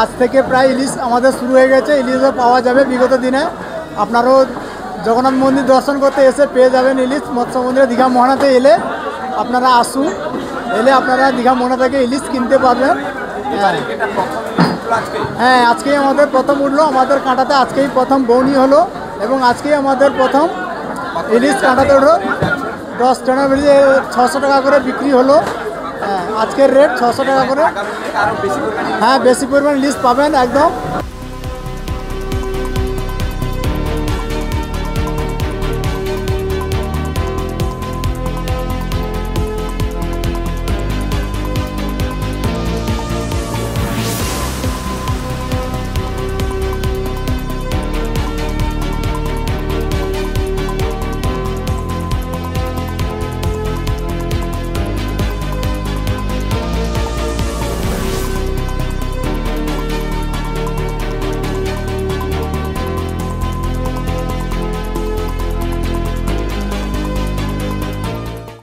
আজ থেকে প্রায় ইলিশ আমাদের শুরু হয়ে গেছে। ইলিশও পাওয়া যাবে বিগত দিনে। আপনারাও জগন্নাথ মন্দির দর্শন করতে এসে পেয়ে যাবেন ইলিশ। মৎস্য মন্দিরে দীঘা মোহনাতে এলে আপনারা আসুন, এলে আপনারা দীঘা মোহনা থেকে ইলিশ কিনতে পারবেন। হ্যাঁ, আজকেই আমাদের প্রথম উঠলো, আমাদের কাঁটাতে আজকেই প্রথম বৌনি হলো এবং আজকেই আমাদের প্রথম ইলিশ কাঁটাতে উঠলো। 10 টাকা বেরিয়ে 600 টাকা করে বিক্রি হলো। হ্যাঁ, আজকের রেট 600 টাকা করে। হ্যাঁ, বেশি পরিমাণ ইলিশ পাবেন একদম।